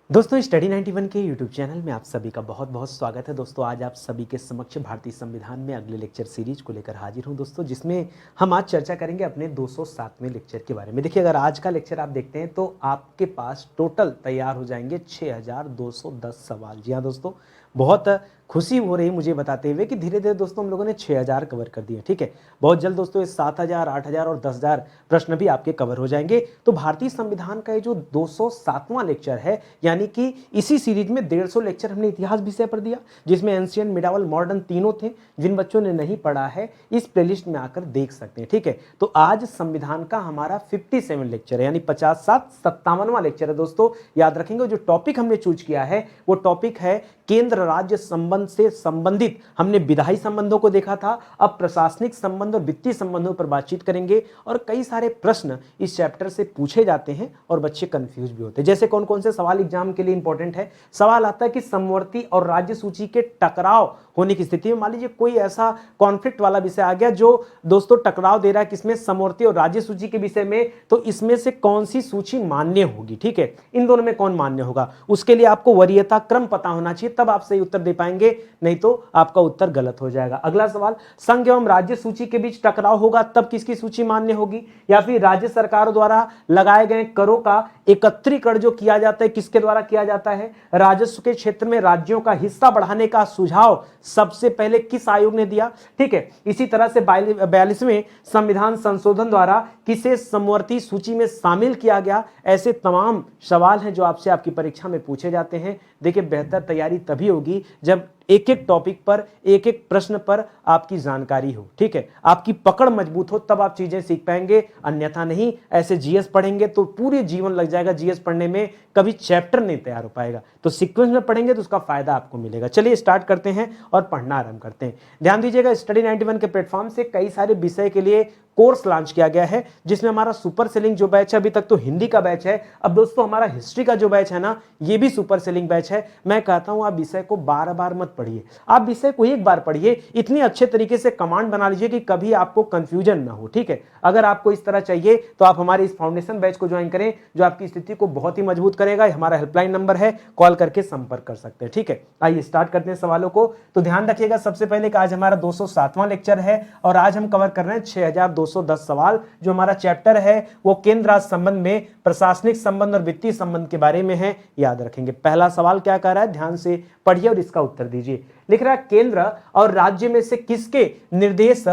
दोस्तों स्टडी 91 के YouTube channel में आप सभी का बहुत बहुत स्वागत है। दोस्तों आज आप सभी के समक्ष भारतीय संविधान में अगले लेक्चर सीरीज को लेकर हाजिर हूं दोस्तों, जिसमें हम आज चर्चा करेंगे अपने 207वें लेक्चर के बारे में। देखिए, अगर आज का लेक्चर आप देखते हैं तो आपके पास टोटल तैयार हो जाएंगे 6210 सवाल। जी हाँ दोस्तों, बहुत खुशी हो रही मुझे बताते हुए कि धीरे धीरे दोस्तों हम लोगों ने 6000 कवर कर दिए। ठीक है, बहुत जल्द दोस्तों ये 7000, 8000 और 10000 प्रश्न भी आपके कवर हो जाएंगे। तो भारतीय संविधान का ये जो 207वां लेक्चर है, यानी कि इसी सीरीज में 150 लेक्चर हमने इतिहास विषय पर दिया, जिसमें एंशिएंट, मिडावल, मॉडर्न तीनों थे। जिन बच्चों ने नहीं पढ़ा है इस प्लेलिस्ट में आकर देख सकते हैं। ठीक है, तो आज संविधान का हमारा 57 लेक्चर है, यानी 57वां लेक्चर है दोस्तों। याद रखेंगे, जो टॉपिक हमने चूज किया है वो टॉपिक है केंद्र राज्य संबंध से संबंधित। हमने विधायी संबंधों को देखा था, अब प्रशासनिक संबंध और वित्तीय संबंधों पर बातचीत करेंगे। और कई सारे प्रश्न इस चैप्टर से पूछे जाते हैं और बच्चे कंफ्यूज भी होते हैं। जैसे कौन कौन से सवाल एग्जाम के लिए इंपॉर्टेंट है। सवाल आता है कि समवर्ती और राज्य सूची के टकराव होने की स्थिति में, मान लीजिए कोई ऐसा कॉन्फ्लिक्ट वाला विषय आ गया जो दोस्तों टकराव दे रहा है किसमें, समवर्ती और राज्य सूची के विषय में, तो इसमें से कौन सी सूची मान्य होगी। ठीक है, इन दोनों में कौन मान्य होगा, उसके लिए आपको वरीयता क्रम पता होना चाहिए, तब आप सही उत्तर दे पाएंगे, नहीं तो आपका उत्तर गलत हो जाएगा। अगला सवाल, संघ एवं राज्य सूची के बीच टकराव होगा तब किसकी सूची मान्य होगी, या फिर राज्य सरकारों द्वारा लगाए गए करों का एकत्रीकरण जो किया जाता है किसके द्वारा किया जाता है, राजस्व के क्षेत्र में राज्यों का हिस्सा बढ़ाने का सुझाव सबसे पहले किस आयोग ने दिया। ठीक है, इसी तरह से 42वें संविधान संशोधन द्वारा किसे समवर्ती सूची में शामिल किया गया। ऐसे तमाम सवाल हैं जो आपसे आपकी परीक्षा में पूछे जाते हैं। देखिए, बेहतर तैयारी तभी होगी जब एक एक टॉपिक पर, एक एक प्रश्न पर आपकी जानकारी हो। ठीक है, आपकी पकड़ मजबूत हो, तब आप चीजें सीख पाएंगे, अन्यथा नहीं। ऐसे जीएस पढ़ेंगे तो पूरे जीवन लग जाएगा जीएस पढ़ने में, कभी चैप्टर नहीं तैयार हो पाएगा। तो सीक्वेंस में पढ़ेंगे तो उसका फायदा आपको मिलेगा। चलिए स्टार्ट करते हैं और पढ़ना आरंभ करते हैं। ध्यान दीजिएगा, स्टडी 91 के प्लेटफॉर्म से कई सारे विषय के लिए कोर्स लॉन्च किया गया है, जिसमें हमारा सुपर सेलिंग जो बैच है, अभी तक तो हिंदी का बैच है, अब दोस्तों हमारा हिस्ट्री का जो बैच है ना, ये भी सुपर सेलिंग बैच है। मैं कहता हूं आप विषय को बार बार मत पढ़िए, आप विषय को एक बार पढ़िए, इतनी अच्छे तरीके से कमांड बना लीजिए कि कभी आपको कंफ्यूजन ना हो। ठीक है, अगर आपको इस तरह चाहिए तो आप हमारे इस फाउंडेशन बैच को ज्वाइन करें, जो आपकी स्थिति को बहुत ही मजबूत करेगा। हमारा हेल्पलाइन नंबर है, कॉल करके संपर्क कर सकते हैं। ठीक है, आइए स्टार्ट करते हैं सवालों को। तो ध्यान रखिएगा, सबसे पहले आज हमारा 207वां लेक्चर है और आज हम कवर कर रहे हैं 6210 सवाल। जो हमारा चैप्टर है वो केंद्र राज्य संबंध में प्रशासनिक संबंध और वित्तीय संबंध के बारे में है। याद रखेंगे, पहला सवाल क्या कह रहा है, ध्यान से पढ़िए और इसका उत्तर दीजिए। लिख रहा है, केंद्र और राज्य में से किसके निर्देश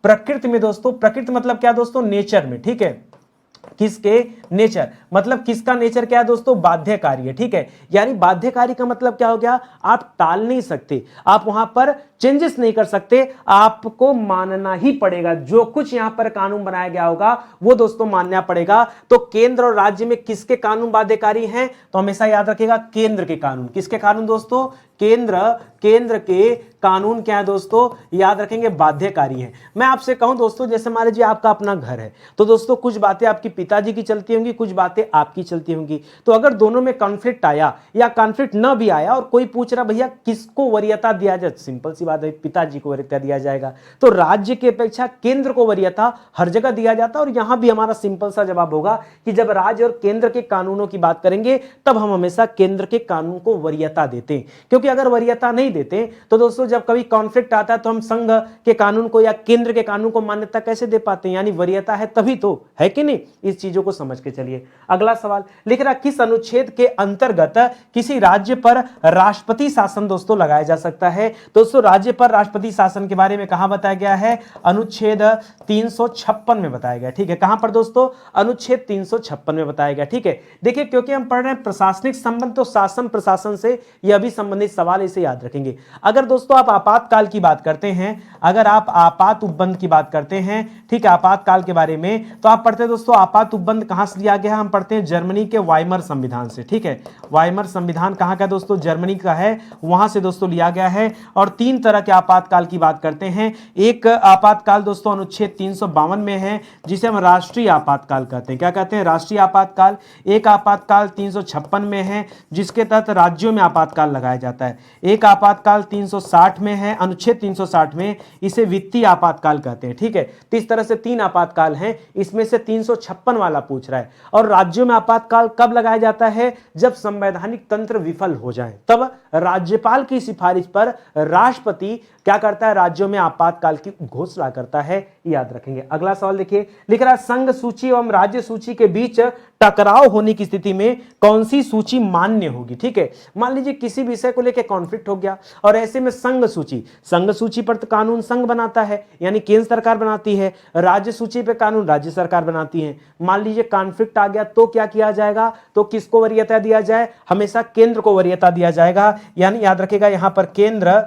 प्रकृति में, दोस्तों प्रकृति मतलब क्या दोस्तों, नेचर में। ठीक है, किसके नेचर मतलब किसका नेचर क्या है दोस्तों, बाध्यकारी है। ठीक है, यानी बाध्यकारी का मतलब क्या हो गया, आप टाल नहीं सकते, आप वहां पर चेंजेस नहीं कर सकते, आपको मानना ही पड़ेगा। जो कुछ यहां पर कानून बनाया गया होगा वो दोस्तों मानना पड़ेगा। तो केंद्र और राज्य में किसके कानून बाध्यकारी हैं, तो हमेशा याद रखिएगा केंद्र के कानून। किसके कानून दोस्तों, केंद्र के कानून क्या है दोस्तों, याद रखेंगे बाध्यकारी है। मैं आपसे कहूं दोस्तों, जैसे मान लीजिए आपका अपना घर है, तो दोस्तों कुछ बातें आपकी पिताजी की चलती होंगी, कुछ बातें आपकी चलती होंगी। तो अगर दोनों में कॉन्फ्लिक्ट आया या कॉन्फ्लिक्ट न भी आया और कोई पूछ रहा भैया किसको वरीयता दिया जाए, सिंपल सी बात है, पिताजी को वरीयता दिया जाएगा। तो राज्य की अपेक्षा केंद्र को वरीयता हर जगह दिया जाता है। और यहां भी हमारा सिंपल सा जवाब होगा कि जब राज्य और केंद्र के कानूनों की बात करेंगे तब हम हमेशा केंद्र के कानून को वरीयता देते हैं, क्योंकि अगर वरीयता नहीं देते तो दोस्तों जब कभी कॉन्फ्लिक्ट आता है तो हम संघ के कानून को या केंद्र के कानून को मान्यता कैसे दे पाते हैं, यानी वरीयता है तभी तो, है कि नहीं। इस चीजों को समझ के चलिए। अगला सवाल लिख रहा, किस अनुच्छेद के अंतर्गत किसी राज्य पर राष्ट्रपति शासन दोस्तों लगाया जा सकता है। दोस्तों राज्य पर राष्ट्रपति शासन के बारे में कहां बताया गया है, अनुच्छेद 356 में बताया गया। ठीक है, कहां पर दोस्तों, अनुच्छेद 356 में बताया गया। ठीक है, देखिए क्योंकि हम पढ़ रहे हैं प्रशासनिक संबंध, तो शासन प्रशासन से यह भी संबंधित सवाल, इसे याद रखेंगे। अगर दोस्तों आप आपातकाल की बात करते हैं, अगर आप आपात उपबंध की बात करते हैं, ठीक है, आपातकाल के बारे में, तो आप पढ़ते हैं दोस्तों आपात उपबंध कहां से लिया गया, हम पढ़ते हैं जर्मनी के वाइमर संविधान से। ठीक है, वाइमर संविधान कहां का दोस्तों, जर्मनी का है, वहां से दोस्तों लिया गया है। और तीन तरह के आपातकाल की बात करते हैं। एक आपातकाल दोस्तों अनुच्छेद 352 में है, जिसे हम राष्ट्रीय आपातकाल कहते हैं। क्या कहते हैं, राष्ट्रीय आपातकाल। एक आपातकाल 356 में है, जिसके तहत राज्यों में आपातकाल लगाया जाता जाता है। एक आपातकाल 360 में है, अनुच्छेद 360 में इसे वित्तीय आपातकाल कहते हैं, ठीक है। तो इस तरह से 3 आपातकाल हैं, इसमें से 356 वाला पूछ रहा है। और राज्यों में आपातकाल कब लगाया जाता है? जब संवैधानिक तंत्र विफल हो जाए, तब राज्यपाल की सिफारिश पर राष्ट्रपति क्या करता है? राज्यों में आपातकाल की घोषणा करता है, याद रखेंगे। अगला सवाल देखिए, लिख रहा है संघ सूची एवं राज्य सूची के बीच टकराव होने की स्थिति में कौन सी सूची मान्य होगी? ठीक है, मान लीजिए किसी विषय को लेकर कॉन्फ्लिक्ट हो गया और ऐसे में संघ सूची पर तो कानून संघ बनाता है, यानी केंद्र सरकार बनाती है, राज्य सूची पे कानून राज्य सरकार बनाती है। मान लीजिए कॉन्फ्लिक्ट आ गया तो क्या किया जाएगा? तो किसको वरीयता दिया जाए? हमेशा केंद्र को वरीयता दिया जाएगा, यानी याद रखेगा यहां पर केंद्र,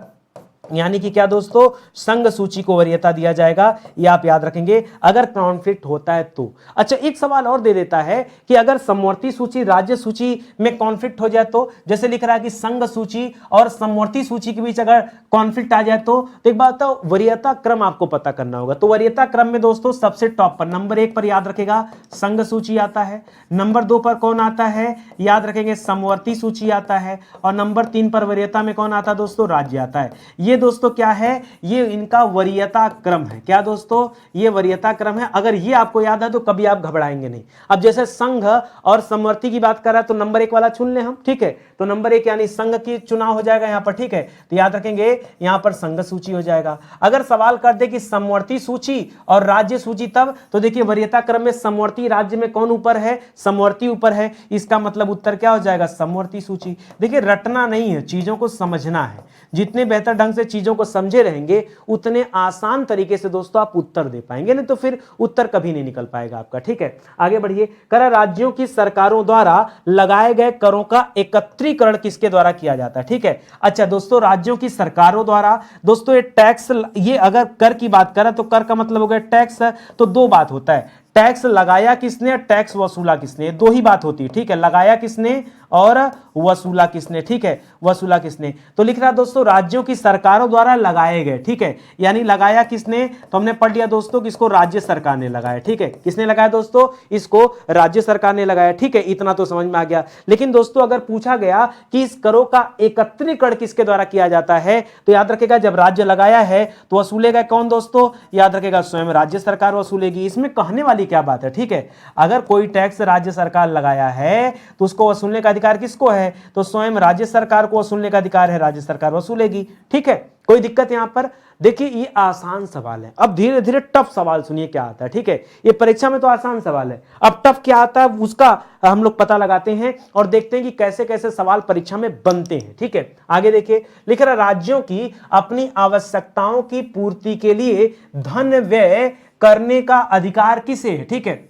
यानी कि क्या दोस्तों? संघ सूची को वरीयता दिया जाएगा, ये आप याद रखेंगे अगर कॉन्फ्लिक्ट होता है तो। अच्छा, एक सवाल और दे देता है कि अगर समवर्ती सूची राज्य सूची में कॉन्फ्लिक्ट हो जाए तो, जैसे लिख रहा है कि संघ सूची और समवर्ती सूची के बीच अगर कॉन्फ्लिक्ट आ जाए तो एक बात बताओ, वरीयता क्रम आपको पता करना होगा। तो वरीयता क्रम में दोस्तों सबसे टॉप पर नंबर 1 पर याद रखेगा संघ सूची आता है, नंबर 2 पर कौन आता है? याद रखेंगे समवर्ती सूची आता है, और नंबर 3 पर वरीयता में कौन आता है दोस्तों? राज्य आता है। ये दोस्तों क्या है? ये इनका वरीयता क्रम है। क्या दोस्तों? ये वरीयता क्रम है। अगर ये आपको याद है तो कभी आप घबराएंगे नहीं। अब जैसे संघ और समवर्ती की बात कर रहा है तो नंबर 1 वाला चुन ले हम, ठीक है। तो नंबर 1 यानी संघ की चुनाव हो जाएगा यहां पर, ठीक है। तो याद रखेंगे यहां पर संघ सूची हो जाएगा। अगर सवाल कर दे कि समवर्ती सूची और राज्य सूची, तब तो देखिए वरीयता क्रम में समवर्ती राज्य में कौन ऊपर है? समवर्ती ऊपर है। इसका मतलब उत्तर क्या हो जाएगा? समवर्ती सूची। देखिए रटना नहीं है, चीजों को समझना है। जितने बेहतर ढंग से चीजों को समझे रहेंगे उतने आसान तरीके से दोस्तों आप उत्तर दे पाएंगे, नहीं तो फिर उत्तर कभी नहीं निकल पाएगा आपका, ठीक है। आगे बढ़िए, कर राज्यों की सरकारों द्वारा लगाए गए करों का एकत्रीकरण किसके द्वारा किया जाता है? ठीक है। अच्छा दोस्तों, राज्यों की सरकारों द्वारा दोस्तों ये टैक्स, ये अगर कर की बात करें तो कर का मतलब हो गया टैक्स, तो दो बात होता है, टैक्स लगाया किसने, टैक्स वसूला किसने, दो ही बात होती है, ठीक है। लगाया किसने और वसूला किसने, ठीक है, वसूला किसने। तो लिख रहा दोस्तों राज्यों की सरकारों द्वारा लगाए गए, ठीक है, यानी लगाया किसने? तो हमने पढ़ लिया दोस्तों कि इसको राज्य सरकार ने लगाया, ठीक है। किसने लगाया दोस्तों? इसको राज्य सरकार ने लगाया, ठीक है। इतना तो समझ में आ गया। लेकिन दोस्तों अगर पूछा गया कि इस करों का एकत्रीकरण किसके द्वारा किया जाता है, तो याद रखेगा जब राज्य लगाया है तो वसूलेगा कौन दोस्तों? याद रखेगा स्वयं राज्य सरकार वसूलेगी। इसमें कहने वाली क्या बात है, ठीक है। अगर कोई टैक्स राज्य सरकार लगाया है तो उसको वसूलने का अधिकार किसको है? तो स्वयं राज्य सरकार को वसूलने का अधिकार है, राज्य सरकार वसूलेगी, ठीक है। कोई दिक्कत यहां पर? देखिए ये आसान सवाल है। अब धीरे धीरे टफ सवाल सुनिए क्या आता है, ठीक है। ये परीक्षा में तो आसान सवाल है, अब टफ क्या आता है उसका हम लोग पता लगाते हैं और देखते हैं कि कैसे कैसे सवाल परीक्षा में बनते हैं, ठीक है। आगे देखिए, लिख रहा राज्यों की अपनी आवश्यकताओं की पूर्ति के लिए धन व्यय करने का अधिकार किसे है, ठीक है।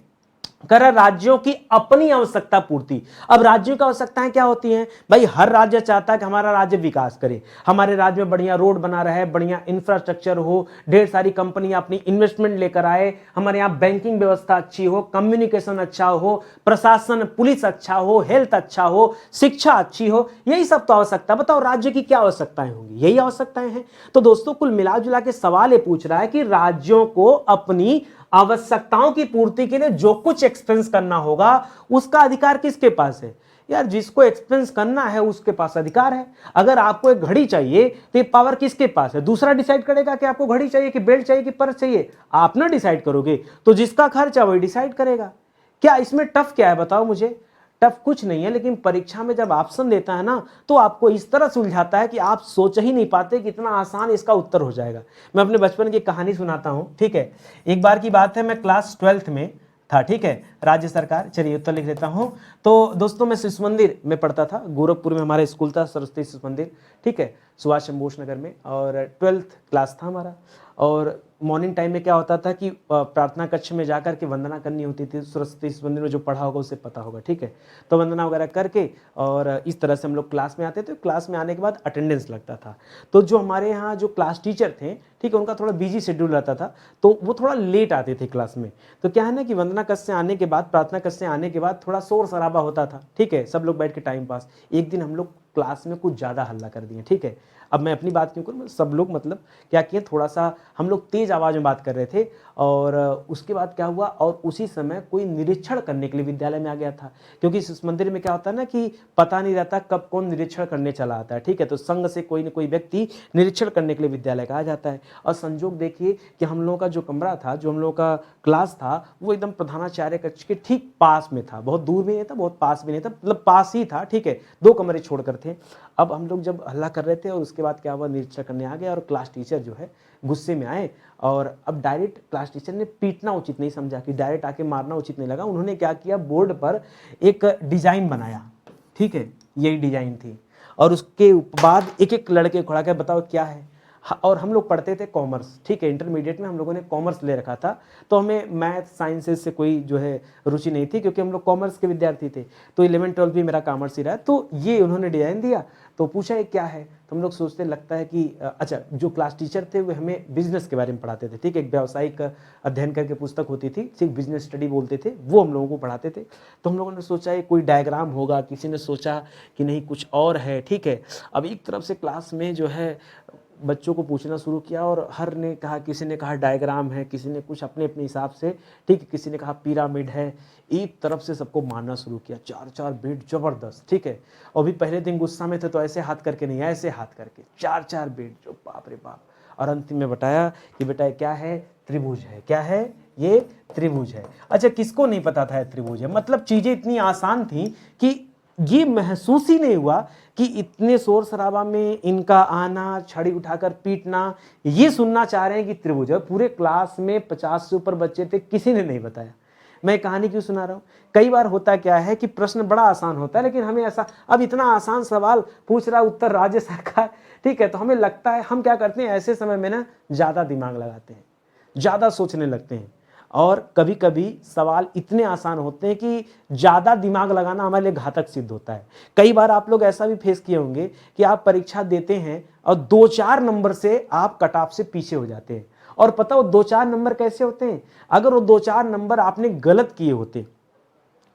कर राज्यों की अपनी आवश्यकता पूर्ति। अब राज्यों की आवश्यकताएं क्या होती हैं भाई? हर राज्य चाहता है कि हमारा राज्य विकास करे, हमारे राज्य में बढ़िया रोड बना रहे, बढ़िया इंफ्रास्ट्रक्चर हो, ढेर सारी कंपनियां अपनी इन्वेस्टमेंट लेकर आए, हमारे यहाँ बैंकिंग व्यवस्था अच्छी हो, कम्युनिकेशन अच्छा हो, प्रशासन पुलिस अच्छा हो, हेल्थ अच्छा हो, शिक्षा अच्छी हो, यही सब तो आवश्यकता। बताओ राज्य की क्या आवश्यकताएं होंगी? यही आवश्यकताएं हैं। तो दोस्तों कुल मिला जुला के सवाल ये पूछ रहा है कि राज्यों को अपनी आवश्यकताओं की पूर्ति के लिए जो कुछ एक्सपेंस करना होगा उसका अधिकार किसके पास है? यार जिसको एक्सपेंस करना है उसके पास अधिकार है। अगर आपको एक घड़ी चाहिए तो ये पावर किसके पास है? दूसरा डिसाइड करेगा कि आपको घड़ी चाहिए कि बेल्ट चाहिए कि पर्स चाहिए? आप ना डिसाइड करोगे, तो जिसका खर्च है वही डिसाइड करेगा। क्या इसमें टफ क्या है बताओ मुझे? टफ कुछ नहीं है, लेकिन परीक्षा में जब ऑप्शन देता है ना तो आपको इस तरह सुलझाता है कि आप सोच ही नहीं पाते कि इतना आसान इसका उत्तर हो जाएगा। मैं अपने बचपन की कहानी सुनाता हूँ, ठीक है। एक बार की बात है, मैं क्लास 12th में था, ठीक है। राज्य सरकार, चलिए उत्तर लिख लेता हूँ। तो दोस्तों मैं शिशु मंदिर में पढ़ता था, गोरखपुर में हमारा स्कूल था, सरस्वती शिशु मंदिर, ठीक है, सुभाष चंद्र बोस नगर में, और 12th क्लास था हमारा। और मॉर्निंग टाइम में क्या होता था कि प्रार्थना कक्ष में जाकर के वंदना करनी होती थी। सरस्वती शिशु मंदिर में जो पढ़ा होगा उसे पता होगा, ठीक है। तो वंदना वगैरह करके और इस तरह से हम लोग क्लास में आते थे। क्लास में आने के बाद अटेंडेंस लगता था। तो जो हमारे यहाँ जो क्लास टीचर थे, ठीक है, उनका थोड़ा बिजी शेड्यूल रहता था, तो वो थोड़ा लेट आते थे क्लास में। तो क्या है ना कि वंदना कक्ष से आने के बाद, प्रार्थना कक्ष से आने के बाद थोड़ा शोर शराबा होता था, ठीक है, सब लोग बैठ के टाइम पास। एक दिन हम लोग क्लास में कुछ ज़्यादा हल्ला कर दिए, ठीक है। अब मैं अपनी बात क्यों करूँ, सब लोग मतलब क्या किए, थोड़ा सा हम लोग तेज़ आवाज़ में बात कर रहे थे और उसके बाद क्या हुआ, और उसी समय कोई निरीक्षण करने के लिए विद्यालय में आ गया था, क्योंकि इस मंदिर में क्या होता है ना कि पता नहीं रहता कब कौन निरीक्षण करने चला आता है, ठीक है। तो संघ से कोई न कोई व्यक्ति निरीक्षण करने के लिए विद्यालय का आ जाता है, और संजोग देखिए कि हम लोगों का जो कमरा था, जो हम लोगों का क्लास था, वो एकदम प्रधानाचार्य कक्ष के ठीक पास में था, बहुत दूर भी नहीं था, बहुत पास भी नहीं था, मतलब पास ही था, ठीक है, 2 कमरे छोड़कर थे। अब हम लोग जब हल्ला कर रहे थे और उसके बाद क्या हुआ, निरीक्षण करने आ गया और क्लास टीचर जो है गुस्से में आए, और अब डायरेक्ट क्लास टीचर ने पीटना उचित नहीं समझा, कि डायरेक्ट आके मारना उचित नहीं लगा। उन्होंने क्या किया, बोर्ड पर एक डिजाइन बनाया, ठीक है, यही डिजाइन थी, और उसके बाद एक एक लड़के को खड़ा कर बताओ क्या है। और हम लोग पढ़ते थे कॉमर्स, ठीक है, इंटरमीडिएट में हम लोगों ने कॉमर्स ले रखा था, तो हमें मैथ साइंसेस से कोई जो है रुचि नहीं थी, क्योंकि हम लोग कॉमर्स के विद्यार्थी थे। तो 11-12 भी मेरा कॉमर्स ही रहा। तो ये उन्होंने डिज़ाइन दिया, तो पूछा ये क्या है, तो हम लोग सोचते लगता है कि अच्छा, जो क्लास टीचर थे वो हमें बिजनेस के बारे में पढ़ाते थे, ठीक है, एक व्यावसायिक अध्ययन करके पुस्तक होती थी, ठीक, बिजनेस स्टडी बोलते थे, वो हम लोगों को पढ़ाते थे। तो हम लोगों ने सोचा ये कोई डायग्राम होगा, किसी ने सोचा कि नहीं कुछ और है, ठीक है। अब एक तरफ से क्लास में जो है बच्चों को पूछना शुरू किया, और हर ने कहा, किसी ने कहा डायग्राम है, किसी ने कुछ अपने अपने हिसाब से, ठीक है, किसी ने कहा पिरामिड है। एक तरफ से सबको मारना शुरू किया, 4-4 बेट जबरदस्त, ठीक है। और भी पहले दिन गुस्सा में थे तो ऐसे हाथ करके नहीं, ऐसे हाथ करके 4-4 बेट, जो बाप रे बाप। और अंतिम में बताया कि बेटा ये क्या है, त्रिभुज है। क्या है ये, त्रिभुज है। अच्छा, किसको नहीं पता था त्रिभुज है, मतलब चीजें इतनी आसान थी कि ये महसूस ही नहीं हुआ कि इतने शोर शराबा में इनका आना, छड़ी उठाकर पीटना, ये सुनना चाह रहे हैं कि त्रिभुज है। पूरे क्लास में 50 से ऊपर बच्चे थे, किसी ने नहीं बताया। मैं कहानी क्यों सुना रहा हूँ, कई बार होता क्या है कि प्रश्न बड़ा आसान होता है, लेकिन हमें ऐसा, अब इतना आसान सवाल पूछ रहा उत्तर राज्य सरकार, ठीक है, तो हमें लगता है, हम क्या करते हैं ऐसे समय में ना ज़्यादा दिमाग लगाते हैं, ज़्यादा सोचने लगते हैं, और कभी कभी सवाल इतने आसान होते हैं कि ज़्यादा दिमाग लगाना हमारे लिए घातक सिद्ध होता है। कई बार आप लोग ऐसा भी फेस किए होंगे कि आप परीक्षा देते हैं और 2-4 नंबर से आप कट ऑफ से पीछे हो जाते हैं, और पता वो 2-4 नंबर कैसे होते हैं, अगर वो 2-4 नंबर आपने गलत किए होते,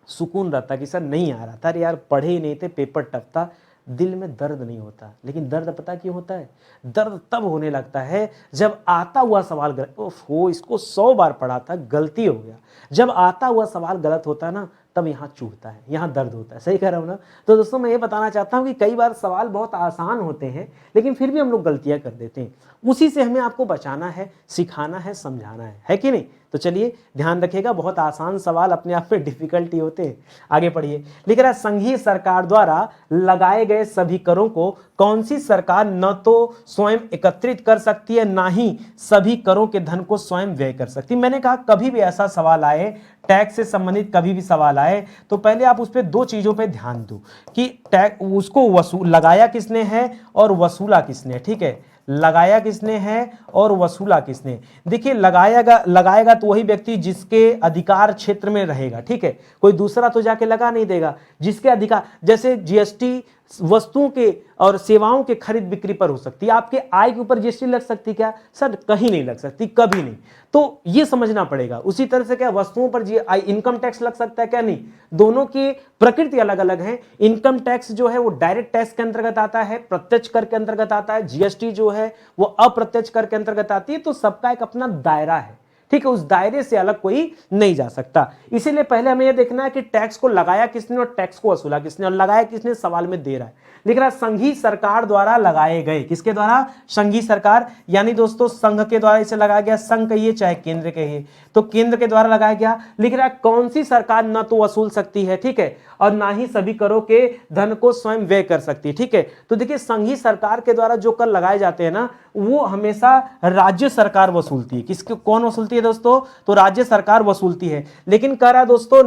सुकून रहता कि सर नहीं आ रहा था, अरे यार पढ़े ही नहीं थे, पेपर टफ था, दिल में दर्द नहीं होता। लेकिन दर्द पता क्यों होता है, दर्द तब होने लगता है जब आता हुआ सवाल गलत, ओहो इसको 100 बार पढ़ा था, गलती हो गया। जब आता हुआ सवाल गलत होता है ना, तब यहाँ चुभता है, यहाँ दर्द होता है। सही कह रहा हूँ ना। तो दोस्तों मैं ये बताना चाहता हूँ कि कई बार सवाल बहुत आसान होते हैं, लेकिन फिर भी हम लोग गलतियाँ कर देते हैं। उसी से हमें आपको बचाना है, सिखाना है, समझाना है कि नहीं। तो चलिए ध्यान रखिएगा, बहुत आसान सवाल अपने आप में डिफिकल्टी होते हैं। आगे पढ़िए, लिख रहा है संघीय सरकार द्वारा लगाए गए सभी करों को कौन सी सरकार न तो स्वयं एकत्रित कर सकती है, ना ही सभी करों के धन को स्वयं व्यय कर सकती। मैंने कहा कभी भी ऐसा सवाल आए, टैक्स से संबंधित कभी भी सवाल आए, तो पहले आप उस पर 2 चीजों पे ध्यान दो कि टैक्स उसको वसूल लगाया किसने है और वसूला किसने, ठीक है, लगाया किसने है और वसूला किसने। देखिए लगाएगा तो वही व्यक्ति जिसके अधिकार क्षेत्र में रहेगा, ठीक है, कोई दूसरा तो जाके लगा नहीं देगा। जिसके अधिकार, जैसे जीएसटी वस्तुओं के और सेवाओं के खरीद बिक्री पर हो सकती है, आपके आय के ऊपर जीएसटी लग सकती क्या, सर कहीं नहीं लग सकती, कभी नहीं। तो ये समझना पड़ेगा। उसी तरह से क्या वस्तुओं पर इनकम टैक्स लग सकता है क्या, नहीं, दोनों की प्रकृति अलग अलग है। इनकम टैक्स जो है वो डायरेक्ट टैक्स के अंतर्गत आता है, प्रत्यक्ष कर के अंतर्गत आता है। जीएसटी जो है वो अप्रत्यक्ष कर के अंतर्गत आती है। तो सबका एक अपना दायरा है, ठीक है, उस दायरे से अलग कोई नहीं जा सकता। इसीलिए पहले हमें यह देखना है कि टैक्स को लगाया किसने और टैक्स को वसूला किसने, और लगाया किसने सवाल में दे रहा है। लिख रहा है संघीय सरकार द्वारा लगाए गए, किसके द्वारा, संघीय सरकार, यानी दोस्तों संघ के द्वारा इसे लगाया गया, संघ कहिए चाहे केंद्र कहिए, तो केंद्र के द्वारा लगाया गया। लिख रहा है कौन सी सरकार न तो वसूल सकती है, ठीक है, और ना ही सभी करों के धन को स्वयं व्यय कर सकती है, ठीक है। तो देखिए संघीय सरकार के द्वारा जो कर लगाए जाते हैं ना, वो हमेशा राज्य सरकार वसूलती है। किसके, कौन वसूलती है दोस्तों, तो राज्य सरकार वसूलती है। लेकिन कह रहा है दोस्तों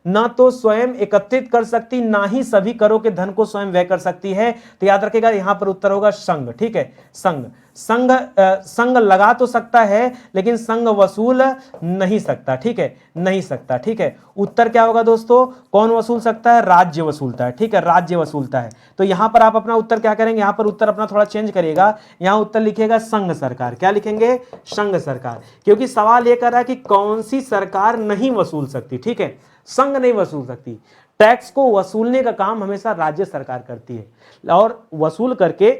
न तो स्वयं एकत्रित कर सकती, ना ही सभी करों के धन को स्वयं व्यय कर सकती है। तो याद रखिएगा यहां पर उत्तर होगा संघ, ठीक है, संघ लगा तो सकता है लेकिन संघ वसूल नहीं सकता, ठीक है, नहीं सकता, ठीक है। उत्तर क्या होगा दोस्तों, कौन वसूल सकता है, राज्य वसूलता है, ठीक है, राज्य वसूलता है। तो यहां पर आप अपना उत्तर क्या करेंगे, यहां पर उत्तर अपना थोड़ा चेंज करिएगा, यहां उत्तर लिखिएगा संघ सरकार। क्या लिखेंगे, संघ सरकार, क्योंकि सवाल यह कर रहा है कि कौन सी सरकार नहीं वसूल सकती, ठीक है, संघ नहीं वसूल सकती। टैक्स को वसूलने का काम हमेशा राज्य सरकार करती है और वसूल करके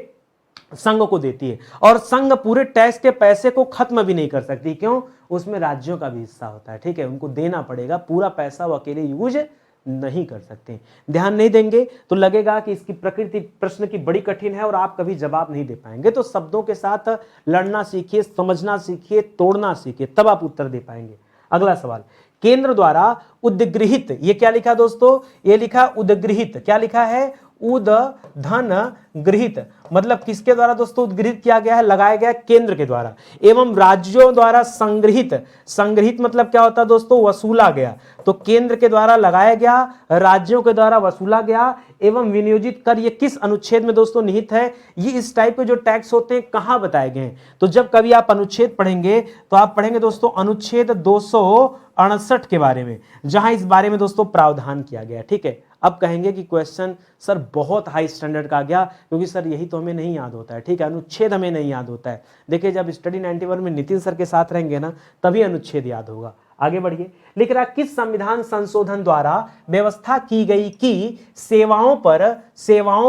संघ को देती है, और संघ पूरे टैक्स के पैसे को खत्म भी नहीं कर सकती। क्यों? उसमें राज्यों का भी हिस्सा होता है, ठीक है, उनको देना पड़ेगा, पूरा पैसा वो अकेले यूज नहीं कर सकते। ध्यान नहीं देंगे तो लगेगा कि इसकी प्रकृति प्रश्न की बड़ी कठिन है और आप कभी जवाब नहीं दे पाएंगे। तो शब्दों के साथ लड़ना सीखिए, समझना सीखिए, तोड़ना सीखिए, तब आप उत्तर दे पाएंगे। अगला सवाल, केंद्र द्वारा उद्गृहित, ये क्या लिखा दोस्तों? ये लिखा उद्गृहित, क्या लिखा है? उद धन गृहित, मतलब किसके द्वारा दोस्तों उद्गृहित किया गया है? लगाया गया केंद्र के द्वारा, एवं राज्यों द्वारा संग्रहित। संग्रहित मतलब क्या होता है दोस्तों? वसूला गया। तो केंद्र के द्वारा लगाया गया, राज्यों के द्वारा वसूला गया एवं विनियोजित कर, ये किस अनुच्छेद में दोस्तों निहित है? ये इस टाइप के जो टैक्स होते हैं कहां बताए गए हैं? तो जब कभी आप अनुच्छेद पढ़ेंगे तो आप पढ़ेंगे दोस्तों अनुच्छेद 268 के बारे में, जहां इस बारे में दोस्तों प्रावधान किया गया, ठीक है। अब कहेंगे कि क्वेश्चन सर बहुत हाई स्टैंडर्ड का आ गया, क्योंकि सर यही तो हमें नहीं याद होता है, ठीक है, अनुच्छेद हमें नहीं याद होता है। देखिए जब स्टडी 91 में नितिन सर के साथ रहेंगे ना, तभी अनुच्छेद याद होगा। आगे बढ़िए, लिख रहा किस संविधान संशोधन द्वारा व्यवस्था की गई कि सेवाओं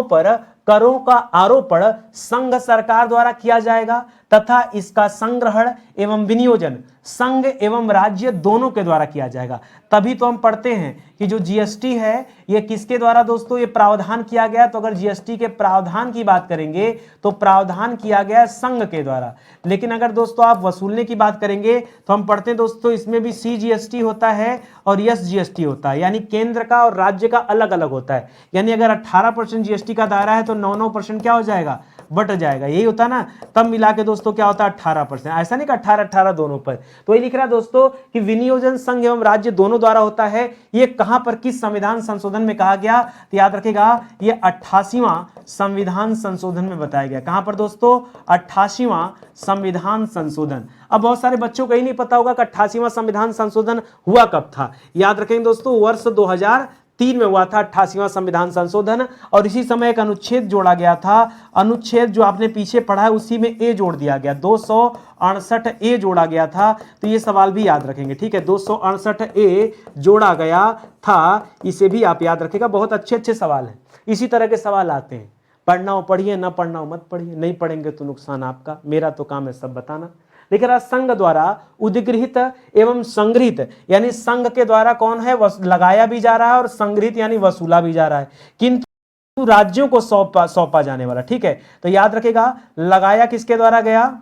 पर करों का आरोपण संघ सरकार द्वारा किया जाएगा तथा इसका संग्रहण एवं विनियोजन संघ एवं राज्य दोनों के द्वारा किया जाएगा। तभी तो हम पढ़ते हैं कि जो जीएसटी है ये किसके द्वारा दोस्तों ये प्रावधान किया गया? तो अगर जीएसटी के प्रावधान की बात करेंगे तो प्रावधान किया गया संघ के द्वारा। लेकिन अगर दोस्तों आप वसूलने की बात करेंगे तो हम पढ़ते हैं दोस्तों इसमें भी सीजीएसटी होता है और एसजीएसटी होता है, यानी केंद्र का और राज्य का अलग अलग होता है। यानी अगर 18% जीएसटी का दायरा है तो 9% क्या हो जाएगा? बट जाएगा। यही होता है ना, तब मिला के दोस्तों क्या होता है? 18%। ऐसा नहीं कि 18 दोनों पर। तो ये लिख रहा है दोस्तों कि विनियोजन संघ एवं राज्य दोनों द्वारा होता है। ये कहां पर किस संविधान संशोधन में कहा गया? तो याद रखिएगा ये 88वां संविधान संशोधन में बताया गया। कहां पर दोस्तों? 88वां संविधान संशोधन। अब बहुत सारे बच्चों को ही नहीं पता होगा कि 88वां संविधान संशोधन हुआ कब था। याद रखेंगे दोस्तों वर्ष 2003 में हुआ था 88वां संविधान संशोधन, और इसी समय एक अनुच्छेद जोड़ा गया था। अनुच्छेद जो आपने पीछे पढ़ा है उसी में ए जोड़ दिया गया, 268 ए जोड़ा गया था। तो ये सवाल भी याद रखेंगे, ठीक है, 268 ए जोड़ा गया था, इसे भी आप याद रखेगा। बहुत अच्छे अच्छे सवाल हैं, इसी तरह के सवाल आते हैं। पढ़ना हो पढ़िए, ना पढ़ना हो मत पढ़िए, नहीं पढ़ेंगे तो नुकसान आपका, मेरा तो काम है सब बताना। लेकिन संघ द्वारा उद्गृहित एवं संग्रहित, यानी संघ के द्वारा कौन है? लगाया भी जा रहा है और संग्रहित यानी वसूला भी जा रहा है, किंतु राज्यों को सौंपा जाने वाला, ठीक है। तो याद रखेगा लगाया किसके द्वारा गया?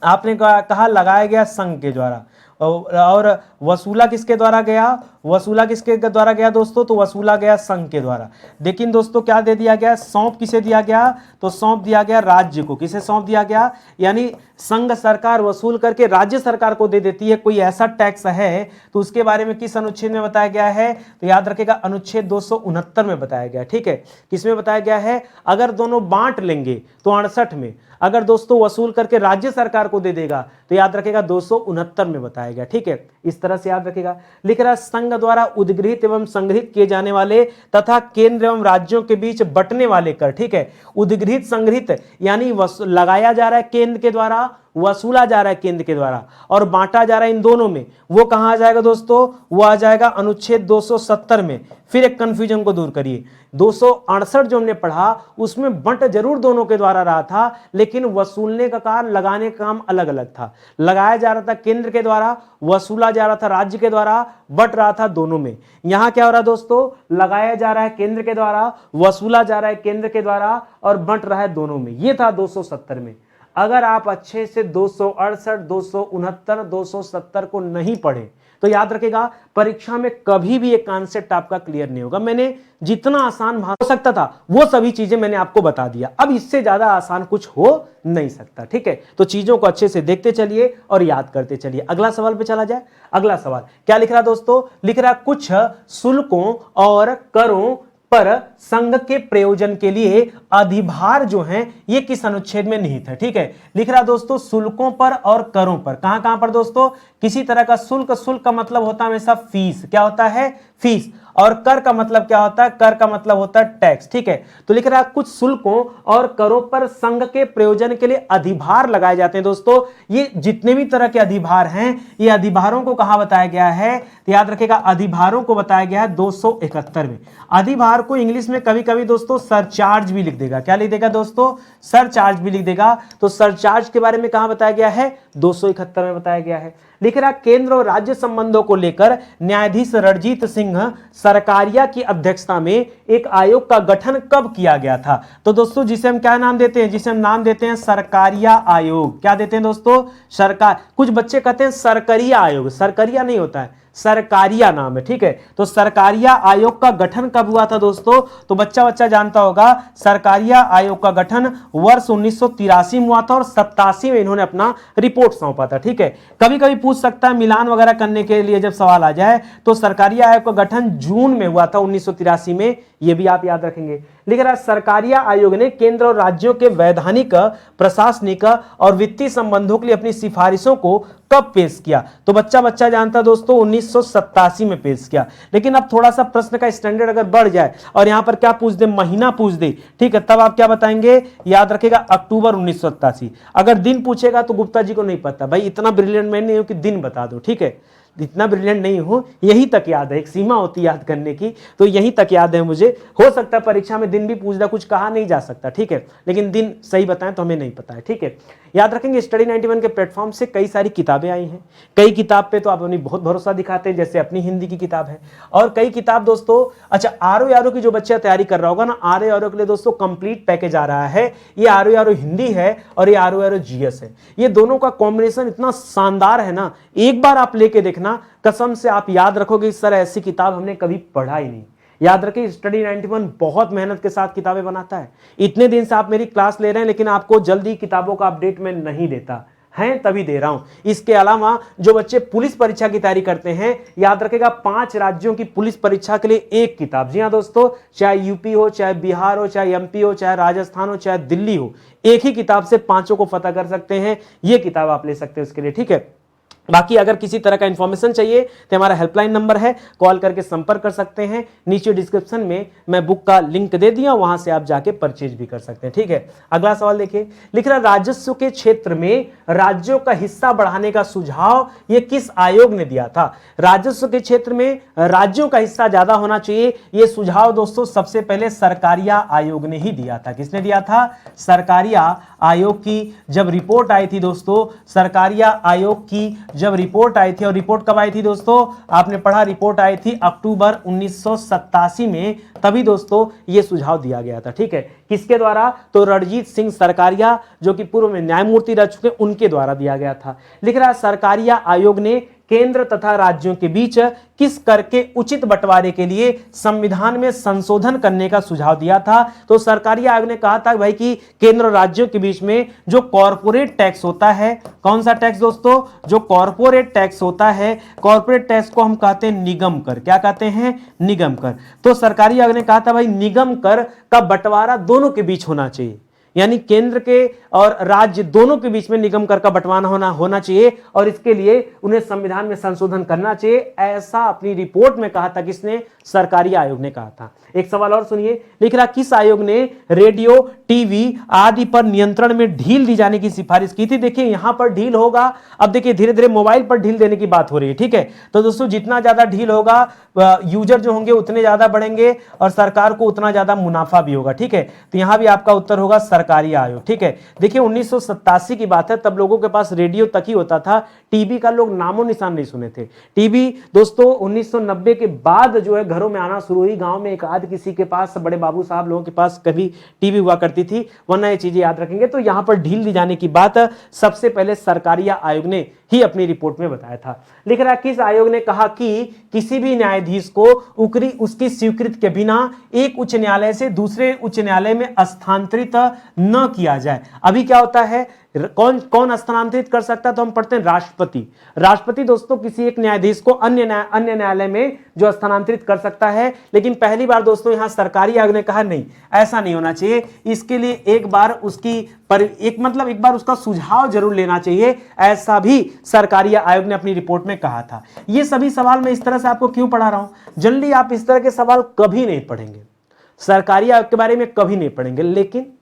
आपने कहा लगाया गया संघ के द्वारा, और वसूला किसके द्वारा गया? वसूला किसके द्वारा गया दोस्तों? तो वसूला गया संघ के द्वारा। लेकिन दोस्तों क्या दे दिया गया? सौंप किसे दिया गया? तो सौंप दिया गया राज्य को। किसे सौंप दिया गया? यानी संघ सरकार वसूल करके राज्य सरकार को दे देती है। कोई ऐसा टैक्स है तो उसके बारे में किस अनुच्छेद में बताया गया है? तो याद रखेगा अनुच्छेद 269 में बताया गया, ठीक है। किसमें बताया गया है? अगर दोनों बांट लेंगे तो 68 में, अगर दोस्तों वसूल करके राज्य सरकार को दे देगा तो याद रखेगा 269 में बताया गया, ठीक है। इस तरह से याद रखेगा। लिख रहा संघ द्वारा उद्गृहित एवं संग्रहित किए जाने वाले तथा केंद्र एवं राज्यों के बीच बंटने वाले कर, ठीक है। उद्गृहित संग्रहित यानी लगाया जा रहा है केंद्र के द्वारा, वसूला जा रहा है केंद्र के द्वारा, और बांटा जा रहा है इन दोनों में। वो कहां आ जाएगा दोस्तों? वो आ जाएगा अनुच्छेद 270 में। फिर एक कंफ्यूजन को दूर करिए, 268 जो हमने पढ़ा उसमें बंट जरूर दोनों के द्वारा रहा था, लेकिन वसूलने का काम, लगाने का काम अलग अलग था। लगाया जा रहा था केंद्र के द्वारा, वसूला जा रहा था राज्य के द्वारा, बंट रहा था दोनों में। यहां क्या हो रहा है दोस्तों? लगाया जा रहा है केंद्र के द्वारा, वसूला जा रहा है केंद्र के द्वारा, और बंट रहा है दोनों में। ये था 270 में। अगर आप अच्छे से 268, 269, 270 को नहीं पढ़े तो याद रखेगा परीक्षा में कभी भी एक कॉन्सेप्ट आपका क्लियर नहीं होगा। मैंने जितना आसान हो सकता था वो सभी चीजें मैंने आपको बता दिया, अब इससे ज्यादा आसान कुछ हो नहीं सकता, ठीक है। तो चीजों को अच्छे से देखते चलिए और याद करते चलिए। अगला सवाल पे चला जाए। अगला सवाल क्या लिख रहा दोस्तों? लिख रहा कुछ शुल्कों और करों पर संघ के प्रयोजन के लिए अधिभार जो है ये किस अनुच्छेद में निहित है, ठीक है। लिख रहा दोस्तों शुल्कों पर और करों पर। कहां कहां पर दोस्तों? किसी तरह का शुल्क, शुल्क का मतलब होता है हमेशा फीस। क्या होता है? फीस। और कर का मतलब क्या होता है, कर का मतलब होता है टैक्स, ठीक है। तो लिख रहा है कुछ शुल्कों और करों पर संघ के प्रयोजन के लिए अधिभार लगाए जाते हैं। दोस्तों ये जितने भी तरह के अधिभार हैं, ये अधिभारों को कहां बताया गया है, तो याद रखिएगा अधिभारों को बताया गया है 271 में। अधिभार को इंग्लिश में कभी कभी दोस्तों सरचार्ज भी लिख देगा, क्या लिख देगा दोस्तों, सरचार्ज भी लिख देगा। तो सरचार्ज के बारे में कहां बताया गया है, 271 में बताया गया है। लिख रहा केंद्र और राज्य संबंधों को लेकर न्यायाधीश रणजीत सिंह सरकारिया की अध्यक्षता में एक आयोग का गठन कब किया गया था। तो दोस्तों जिसे हम क्या नाम देते हैं, जिसे हम नाम देते हैं सरकारिया आयोग। क्या देते हैं दोस्तों, सरकार, कुछ बच्चे कहते हैं सरकारिया आयोग, सरकारिया नहीं होता है, सरकारिया नाम है, ठीक है। तो सरकारिया आयोग का गठन कब हुआ था दोस्तों, तो बच्चा जानता होगा सरकारिया आयोग का गठन वर्ष 1983 में हुआ था और 87 में इन्होंने अपना रिपोर्ट सौंपा था, ठीक है। कभी कभी पूछ सकता है मिलान वगैरह करने के लिए जब सवाल आ जाए, तो सरकारिया आयोग का गठन जून में हुआ था 1983 में, यह भी आप याद रखेंगे। लिख रहा है सरकारिया आयोग ने केंद्र और राज्यों के वैधानिक, प्रशासनिक और वित्तीय संबंधों के लिए अपनी सिफारिशों को कब पेश किया, तो बच्चा जानता दोस्तों 1987 में पेश किया। लेकिन अब थोड़ा सा प्रश्न का स्टैंडर्ड अगर बढ़ जाए और यहां पर क्या पूछ दे, महीना पूछ दे, ठीक है, तब आप क्या बताएंगे, याद रखेगा अक्टूबर 1987। अगर दिन पूछेगा तो गुप्ता जी को नहीं पता, भाई इतना ब्रिलियंट मैं नहीं हूं कि दिन बता दो, ठीक है, इतना ब्रिलियंट नहीं हूं, यही तक याद है, एक सीमा होती है याद करने की, तो यही तक याद है मुझे। हो सकता है परीक्षा में दिन भी पूछ दे, कुछ कहा नहीं जा सकता, ठीक है, लेकिन दिन सही बताएं तो हमें नहीं पता है, ठीक है। याद रखेंगे स्टडी 91 के प्लेटफॉर्म से कई सारी किताबें आई हैं, कई किताब पे तो आप अपनी बहुत भरोसा दिखाते हैं, जैसे अपनी हिंदी की किताब है, और कई किताब दोस्तों, अच्छा आरओ की जो बच्चा तैयारी कर रहा होगा ना, आरओ के लिए दोस्तों कंप्लीट पैकेज आ रहा है। ये आरओ हिंदी है और ये आरओ जीएस है, ये दोनों का कॉम्बिनेशन इतना शानदार है ना, एक बार आप लेके देखना, कसम से आप याद रखोगे इस तरह ऐसी किताब हमने कभी पढ़ा ही नहीं। याद रखिए स्टडी 91 बहुत मेहनत के साथ किताबें बनाता है। इतने दिन से आप मेरी क्लास ले रहे हैं, लेकिन आपको जल्दी किताबों का अपडेट मैं नहीं देता हैं, तभी दे रहा हूं। इसके अलावा जो बच्चे पुलिस परीक्षा की तैयारी करते हैं, याद रखेगा 5 राज्यों की पुलिस परीक्षा के लिए एक किताब। जी हां दोस्तों, चाहे यूपी हो, चाहे बिहार हो, चाहे एमपी हो, चाहे राजस्थान हो, चाहे दिल्ली हो, एक ही किताब से पांचों को फतह कर सकते हैं। यह किताब आप ले सकते हैं उसके लिए, ठीक है। बाकी अगर किसी तरह का इंफॉर्मेशन चाहिए तो हमारा हेल्पलाइन नंबर है, कॉल करके संपर्क कर सकते हैं। नीचे डिस्क्रिप्शन में मैं बुक का लिंक दे दिया, वहां से आप जाके परचेज भी कर सकते हैं, ठीक है। अगला सवाल देखिए, लिख रहा राजस्व के क्षेत्र में राज्यों का हिस्सा बढ़ाने का सुझाव ये किस आयोग ने दिया था। राजस्व के क्षेत्र में राज्यों का हिस्सा ज्यादा होना चाहिए, यह सुझाव दोस्तों सबसे पहले सरकारिया आयोग ने ही दिया था। किसने दिया था, सरकारिया आयोग की जब रिपोर्ट आई थी दोस्तों, सरकारिया आयोग की जब रिपोर्ट आई थी, और रिपोर्ट कब आई थी दोस्तों, आपने पढ़ा रिपोर्ट आई थी अक्टूबर 1987 में, तभी दोस्तों यह सुझाव दिया गया था, ठीक है। किसके द्वारा, तो रणजीत सिंह सरकारिया जो कि पूर्व में न्यायमूर्ति रह चुके, उनके द्वारा दिया गया था। लिख रहा सरकारिया आयोग ने केंद्र तथा राज्यों के बीच किस कर के उचित बंटवारे के लिए संविधान में संशोधन करने का सुझाव दिया था। तो सरकारी आयोग ने कहा था भाई कि केंद्र और राज्यों के बीच में जो कॉर्पोरेट टैक्स होता है, कौन सा टैक्स दोस्तों, जो कॉर्पोरेट टैक्स होता है, कॉर्पोरेट टैक्स को हम कहते हैं निगम कर। क्या कहते हैं, निगम कर। तो सरकारी आयोग ने कहा था भाई निगम कर का बंटवारा दोनों के बीच होना चाहिए, यानी केंद्र के और राज्य दोनों के बीच में निगम कर का बंटवारा होना चाहिए, और इसके लिए उन्हें संविधान में संशोधन करना चाहिए, ऐसा अपनी रिपोर्ट में कहा था। किसने, सरकारी आयोग ने कहा था। एक सवाल और सुनिए, लिख रहा किस आयोग ने रेडियो, टीवी आदि पर नियंत्रण में ढील दी जाने की सिफारिश की थी। देखिए यहां पर ढील होगा, अब देखिए धीरे धीरे मोबाइल पर ढील देने की बात हो रही है, ठीक है। तो दोस्तों जितना ज्यादा ढील होगा, यूजर जो होंगे उतने ज्यादा बढ़ेंगे और सरकार को उतना ज्यादा मुनाफा भी होगा, ठीक है। तो यहां भी आपका उत्तर होगा सरकारी आयोग, ठीक है। देखिए 1987 की बात है, तब लोगों के पास रेडियो तक ही होता था, टीवी का लोग नामो निशान नहीं सुने थे। टीवी दोस्तों 1990 के बाद जो है घरों में आना शुरू हुई, गांव में एक आध किसी के पास, बड़े बाबू साहब लोगों के पास कभी टीवी हुआ करती थी, वरना ये चीजें याद रखेंगे। तो यहां पर ढील दी जाने की बात सबसे पहले सरकारी आयोग ने ही अपनी रिपोर्ट में बताया था। लिख रहा किस आयोग ने कहा कि किसी भी न्यायाधीश को उसकी स्वीकृति के बिना एक उच्च न्यायालय से दूसरे उच्च न्यायालय में स्थानांतरित न किया जाए। अभी क्या होता है, कौन कौन स्थानांतरित कर सकता है, तो हम पढ़ते हैं राष्ट्रपति। राष्ट्रपति दोस्तों किसी एक न्यायाधीश को अन्य न्यायालय में जो स्थानांतरित कर सकता है, लेकिन पहली बार दोस्तों यहां सरकारी आयोग ने कहा नहीं, ऐसा नहीं होना चाहिए। इसके लिए एक बार एक बार उसका सुझाव जरूर लेना चाहिए, ऐसा भी सरकारी आयोग ने अपनी रिपोर्ट में कहा था। ये सभी सवाल मैं इस तरह से आपको क्यों पढ़ा रहा हूं, जनरली आप इस तरह के सवाल कभी नहीं पढ़ेंगे, सरकारी आयोग के बारे में कभी नहीं पढ़ेंगे, लेकिन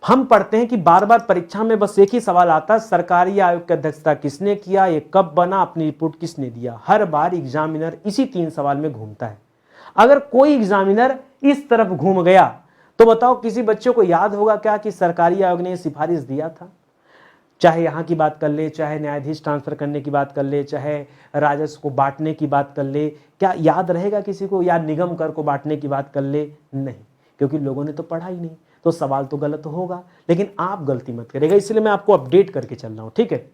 हम पढ़ते हैं कि बार बार परीक्षा में बस एक ही सवाल आता है, सरकारी आयोग की अध्यक्षता किसने किया, ये कब बना, अपनी रिपोर्ट किसने दिया। हर बार एग्जामिनर इसी 3 सवाल में घूमता है। अगर कोई एग्जामिनर इस तरफ घूम गया तो बताओ किसी बच्चे को याद होगा क्या कि सरकारी आयोग ने सिफारिश दिया था। चाहे यहां की बात कर ले, चाहे न्यायाधीश ट्रांसफर करने की बात कर ले, चाहे राजस्व को बांटने की बात कर ले, क्या याद रहेगा किसी को, या निगम कर को बांटने की बात कर ले? नहीं, क्योंकि लोगों ने तो पढ़ा ही नहीं, तो सवाल तो गलत होगा। लेकिन आप गलती मत करेगा, इसलिए मैं आपको अपडेट करके चल रहा हूं, ठीक है।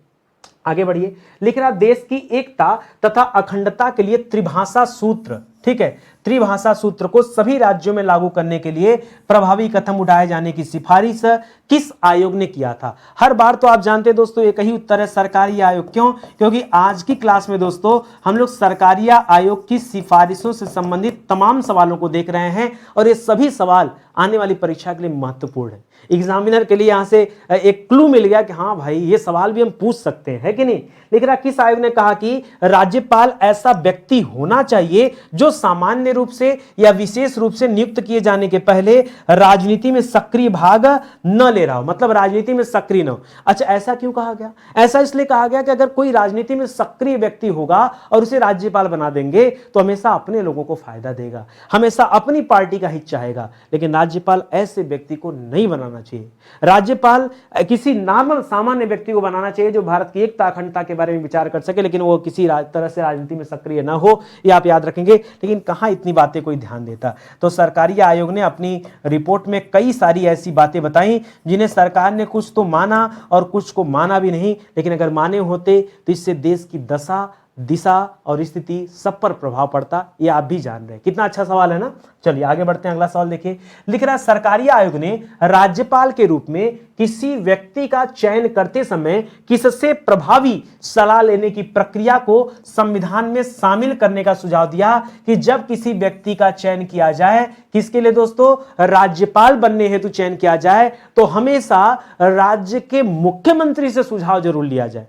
आगे बढ़िए। लिख रहा देश की एकता तथा अखंडता के लिए त्रिभाषा सूत्र, ठीक है, त्रिभाषा सूत्र को सभी राज्यों में लागू करने के लिए प्रभावी कदम उठाए जाने की सिफारिश किस आयोग ने किया था। हर बार तो आप जानते हैं दोस्तों एक ही उत्तर है, सरकारी आयोग। क्यों? क्योंकि आज की क्लास में दोस्तों हम लोग सरकारी आयोग की सिफारिशों से संबंधित तमाम सवालों को देख रहे हैं, और ये सभी सवाल आने वाली परीक्षा के लिए महत्वपूर्ण है। एग्जामिनर के लिए यहां से एक क्लू मिल गया कि हाँ भाई ये सवाल भी हम पूछ सकते हैं, है कि नहीं। लिख रहा किस आयोग ने कहा कि राज्यपाल ऐसा व्यक्ति होना चाहिए जो सामान्य रूप से या विशेष रूप से नियुक्त किए जाने के पहले राजनीति में सक्रिय भाग न ले रहा हो, मतलब राजनीति में सक्रिय न हो। अच्छा, ऐसा क्यों कहा गया? ऐसा इसलिए कहा गया कि अगर कोई राजनीति में सक्रिय व्यक्ति होगा और उसे राज्यपाल बना देंगे तो हमेशा अपने लोगों को फायदा देगा, हमेशा अपनी पार्टी का हित चाहेगा। लेकिन राज्यपाल ऐसे व्यक्ति को नहीं बनाना चाहिए। राज्यपाल किसी नॉर्मल सामान्य व्यक्ति को बनाना चाहिए जो भारत की एकता अखंडता के बारे में विचार कर सके, लेकिन वो किसी तरह से राजनीति में सक्रिय ना हो, ये आप याद रखेंगे। लेकिन कहां इतनी बातें कोई ध्यान देता। तो सरकारी आयोग ने अपनी रिपोर्ट में कई सारी ऐसी बातें बताई जिन्हें सरकार ने कुछ तो माना और कुछ को माना भी नहीं, लेकिन अगर माने होते तो इससे देश की दशा, दिशा और स्थिति सब पर प्रभाव पड़ता। ये आप भी जान रहे हैं। कितना अच्छा सवाल है ना। चलिए आगे बढ़ते हैं, अगला सवाल देखिए। लिख रहा है सरकारी आयोग ने राज्यपाल के रूप में किसी व्यक्ति का चयन करते समय किससे प्रभावी सलाह लेने की प्रक्रिया को संविधान में शामिल करने का सुझाव दिया कि जब किसी व्यक्ति का चयन किया जाए, किसके लिए दोस्तों, राज्यपाल बनने हेतु चयन किया जाए, तो हमेशा राज्य के मुख्यमंत्री से सुझाव जरूर लिया जाए।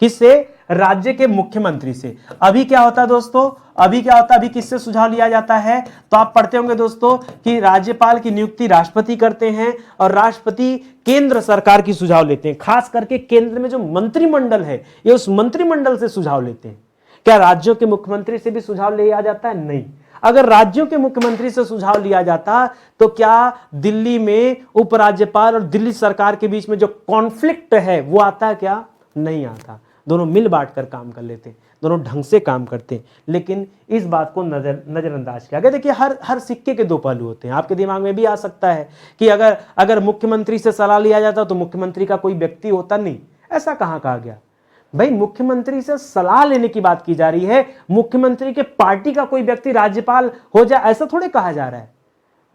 किससे? राज्य के मुख्यमंत्री से। अभी क्या होता है दोस्तों, अभी क्या होता है, अभी किससे सुझाव लिया जाता है? तो आप पढ़ते होंगे दोस्तों कि राज्यपाल की नियुक्ति राष्ट्रपति करते हैं और राष्ट्रपति केंद्र सरकार की सुझाव लेते हैं। खास करके केंद्र में जो मंत्रिमंडल है, ये उस मंत्रिमंडल से सुझाव लेते हैं। क्या राज्यों के मुख्यमंत्री से भी सुझाव लिया जाता है? नहीं। अगर राज्यों के मुख्यमंत्री से सुझाव लिया जाता तो क्या दिल्ली में उपराज्यपाल और दिल्ली सरकार के बीच में जो कॉन्फ्लिक्ट है वो आता? क्या नहीं आता। दोनों मिल बांट कर काम कर लेते, दोनों ढंग से काम करते। लेकिन इस बात को नजरअंदाज किया गया। देखिए हर सिक्के के दो पहलू होते हैं। आपके दिमाग में भी आ सकता है कि अगर मुख्यमंत्री से सलाह लिया जाता तो मुख्यमंत्री का कोई व्यक्ति होता। नहीं, ऐसा कहां कहा गया भाई। मुख्यमंत्री से सलाह लेने की बात की जा रही है, मुख्यमंत्री के पार्टी का कोई व्यक्ति राज्यपाल हो जाए ऐसा थोड़े कहा जा रहा है।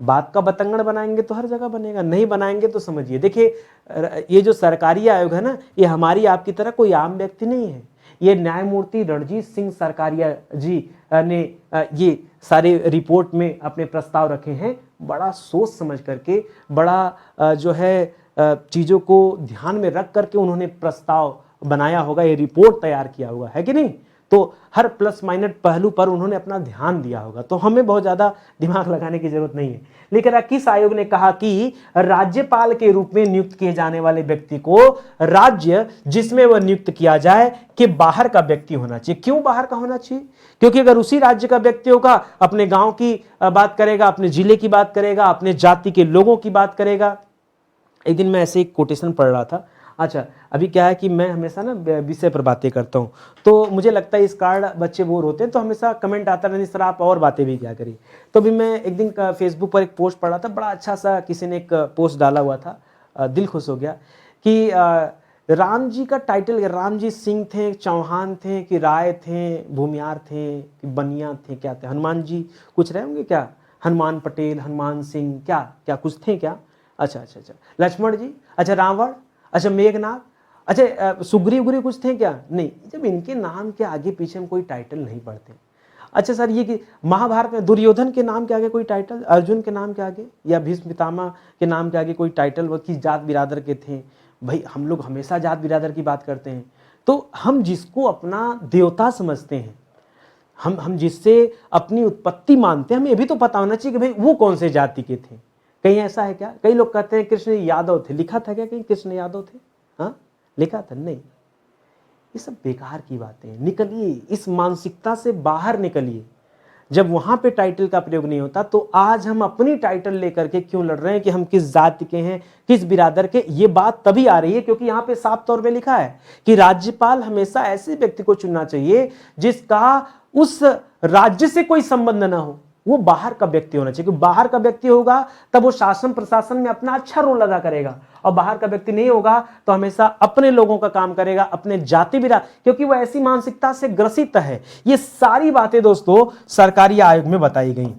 बात का बतंगड़ बनाएंगे तो हर जगह बनेगा, नहीं बनाएंगे तो समझिए। देखिए ये जो सरकारी आयोग है ना, ये हमारी आपकी तरह कोई आम व्यक्ति नहीं है। ये न्यायमूर्ति रणजीत सिंह सरकारिया जी ने ये सारे रिपोर्ट में अपने प्रस्ताव रखे हैं। बड़ा सोच समझ करके, बड़ा जो है चीज़ों को ध्यान में रख करके उन्होंने प्रस्ताव बनाया होगा, ये रिपोर्ट तैयार किया होगा, है कि नहीं। तो हर प्लस माइनस पहलू पर उन्होंने अपना ध्यान दिया होगा, तो हमें बहुत ज्यादा दिमाग लगाने की जरूरत नहीं है। लेकिन किस आयोग ने कहा कि राज्यपाल के रूप में नियुक्त किए जाने वाले व्यक्ति को राज्य जिसमें वह नियुक्त किया जाए के बाहर का व्यक्ति होना चाहिए। क्यों बाहर का होना चाहिए? क्योंकि अगर उसी राज्य का व्यक्ति होगा, अपने गांव की बात करेगा, अपने जिले की बात करेगा, अपने जाति के लोगों की बात करेगा। एक दिन मैं ऐसे एक कोटेशन पढ़ रहा था। अच्छा, अभी क्या है कि मैं हमेशा ना विषय पर बातें करता हूँ, तो मुझे लगता है इस कारण बच्चे बोर होते हैं, तो हमेशा कमेंट आता रहता है सर आप और बातें भी क्या करिए। तो अभी मैं एक दिन फेसबुक पर एक पोस्ट पढ़ा था, बड़ा अच्छा सा किसी ने एक पोस्ट डाला हुआ था, दिल खुश हो गया कि राम जी का टाइटल, राम जी सिंह थे, चौहान थे कि राय थे, भूमियार थे कि बनिया थे, क्या थे, हनुमान जी कुछ रहे होंगे क्या, हनुमान पटेल, हनुमान सिंह, क्या क्या कुछ थे क्या, अच्छा अच्छा अच्छा, लक्ष्मण जी, अच्छा रावण, अच्छा मेघनाथ, अच्छा सुग्रीव उग्रीव कुछ थे क्या? नहीं, जब इनके नाम के आगे पीछे हम कोई टाइटल नहीं पढ़ते। अच्छा सर, ये कि महाभारत में दुर्योधन के नाम के आगे कोई टाइटल, अर्जुन के नाम के आगे या भीष्म पितामह के नाम के आगे कोई टाइटल, वो किस जात बिरादर के थे? भाई हम लोग हमेशा जात बिरादर की बात करते हैं। तो हम जिसको अपना देवता समझते हैं, हम जिससे अपनी उत्पत्ति मानते हैं, हमें ये भी तो पता होना चाहिए कि भाई वो कौन से जाति के थे। कहीं ऐसा है क्या? कई लोग कहते हैं कृष्ण यादव थे, लिखा था क्या कहीं कृष्ण यादव थे? हाँ, लिखा था? नहीं। ये सब बेकार की बातें हैं, निकलिए इस मानसिकता से बाहर निकलिए। जब वहां पे टाइटल का प्रयोग नहीं होता तो आज हम अपनी टाइटल लेकर के क्यों लड़ रहे हैं कि हम किस जाति के हैं, किस बिरादर के? ये बात तभी आ रही है क्योंकि यहां पे साफ तौर पे लिखा है कि राज्यपाल हमेशा ऐसे व्यक्ति को चुनना चाहिए जिसका उस राज्य से कोई संबंध ना हो, वो बाहर का व्यक्ति होना चाहिए। क्योंकि बाहर का व्यक्ति होगा तब वो शासन प्रशासन में अपना अच्छा रोल अदा करेगा, और बाहर का व्यक्ति नहीं होगा तो हमेशा अपने लोगों का काम करेगा, अपने जाति बिरादर, क्योंकि वो ऐसी मानसिकता से ग्रसित है। ये सारी बातें दोस्तों सरकारी आयोग में बताई गई।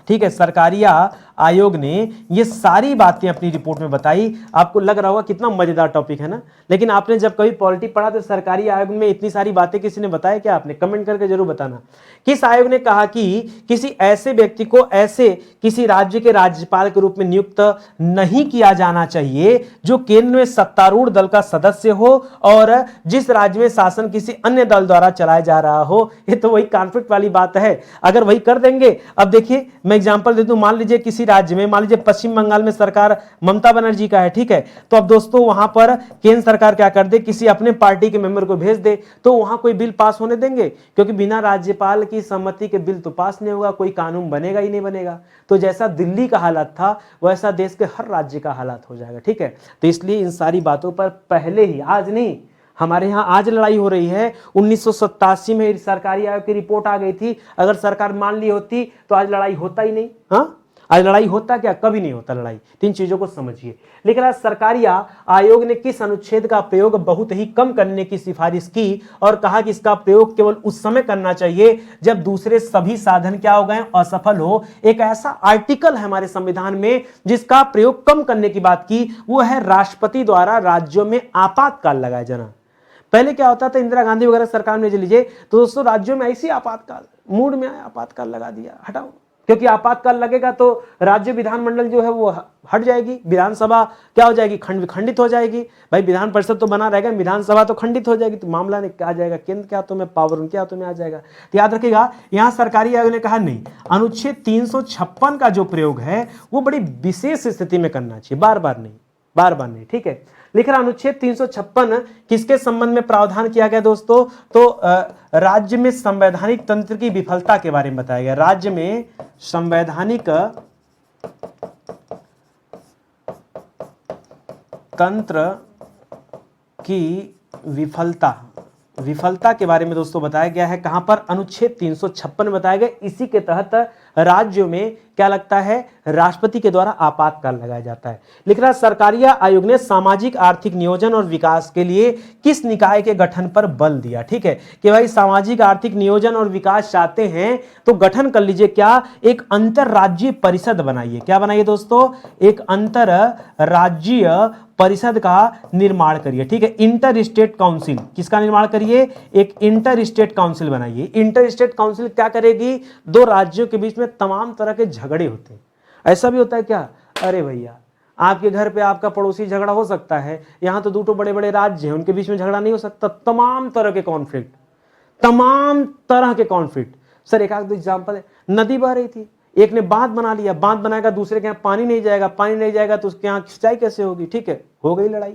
ठीक है, सरकारी आयोग ने ये सारी बातें अपनी रिपोर्ट में बताई। आपको लग रहा होगा कितना मजेदार टॉपिक है ना, लेकिन आपने जब कभी पॉलिटी पढ़ा तो सरकारी आयोग में इतनी सारी बातें किसी ने बताया क्या? आपने कमेंट करके जरूर बताना। किस आयोग ने कहा कि किसी ऐसे व्यक्ति को ऐसे किसी राज्य के राज्यपाल के रूप में नियुक्त नहीं किया जाना चाहिए जो केंद्र में सत्तारूढ़ दल का सदस्य हो और जिस राज्य में शासन किसी अन्य दल द्वारा चलाया जा रहा हो। ये तो वही कॉन्फ्लिक्ट वाली बात है, अगर वही कर देंगे। अब देखिए मैं एग्जांपल दे दूं, मान लीजिए किसी राज्य में, मान लीजिए पश्चिम बंगाल में सरकार ममता बनर्जी का है, ठीक है, तो अब दोस्तों वहां पर केंद्र सरकार क्या कर दे, किसी अपने पार्टी के मेंबर को भेज दे, तो वहां कोई बिल पास होने देंगे? क्योंकि बिना राज्यपाल की सहमति के बिल तो पास नहीं होगा, कोई कानून बनेगा ही नहीं बनेगा। तो जैसा दिल्ली का हालत था वैसा देश के हर राज्य का हालत हो जाएगा। ठीक है, तो इसलिए इन सारी बातों पर पहले ही, आज नहीं, हमारे यहां आज लड़ाई हो रही है। 1987 में सरकारी आयोग की रिपोर्ट आ गई थी, अगर सरकार मान ली होती तो आज लड़ाई होता ही नहीं। हाँ, आज लड़ाई होता क्या? कभी नहीं होता लड़ाई। तीन चीजों को समझिए। लेकिन आज सरकारी आयोग ने किस अनुच्छेद का प्रयोग बहुत ही कम करने की सिफारिश की और कहा कि इसका प्रयोग केवल उस समय करना चाहिए जब दूसरे सभी साधन क्या हो गए, असफल हो। एक ऐसा आर्टिकल है हमारे संविधान में जिसका प्रयोग कम करने की बात की, वो है राष्ट्रपति द्वारा राज्यों में आपातकाल लगाया जाना। पहले क्या होता था, इंदिरा गांधी वगैरह सरकार में लीजिए तो दोस्तों राज्यों में ऐसी आपातकाल मूड में आया, आपातकाल लगा दिया, हटाओ, क्योंकि आपातकाल लगेगा तो राज्य विधानमंडल जो है वो हट जाएगी, विधानसभा क्या हो जाएगी, खंडित हो जाएगी। भाई विधान परिषद तो बना रहेगा, विधानसभा तो खंडित हो जाएगी, तो मामला ने क्या आ जाएगा, केंद्र के हाथों में पावर, उनके हाथों में आ जाएगा। तो याद रखिएगा, यहां सरकारी आयोग ने कहा नहीं, अनुच्छेद 356 का जो प्रयोग है वो बड़ी विशेष स्थिति में करना चाहिए, बार बार नहीं। ठीक है, लिख रहा अनुच्छेद 356 किसके संबंध में प्रावधान किया गया दोस्तों? तो राज्य में संवैधानिक तंत्र की विफलता के बारे में बताया गया। राज्य में संवैधानिक तंत्र की विफलता के बारे में दोस्तों बताया गया है। कहां पर? अनुच्छेद 356 में बताया गया। इसी के तहत राज्यों में क्या लगता है, राष्ट्रपति के द्वारा आपातकाल लगाया जाता है। लिख रहा सरकारी आयोग ने सामाजिक आर्थिक नियोजन और विकास के लिए किस निकाय के गठन पर बल दिया? ठीक है, कि भाई सामाजिक आर्थिक नियोजन और विकास चाहते हैं तो गठन कर लीजिए, क्या, एक अंतरराज्यीय परिषद बनाइए। क्या बनाइए दोस्तों? एक अंतरराज्यीय परिषद का निर्माण करिए। ठीक है, इंटर स्टेट काउंसिल, किसका निर्माण करिए? एक इंटर स्टेट काउंसिल बनाइए। इंटर स्टेट काउंसिल क्या करेगी? दो राज्यों के बीच में तमाम तरह के झगड़े होते हैं। ऐसा भी होता है क्या? अरे भैया, आपके घर पे आपका पड़ोसी झगड़ा हो सकता है, यहां तो दो बड़े बड़े राज्य हैं, उनके बीच में झगड़ा नहीं हो सकता। तमाम तरह के कॉन्फ्लिक्ट। सर एक आध एग्जाम्पल है, नदी बह रही थी, एक ने बांध बना लिया, बांध बनाएगा, दूसरे के यहाँ पानी नहीं जाएगा तो उसके यहाँ सिंचाई कैसे होगी? ठीक है, हो गई लड़ाई।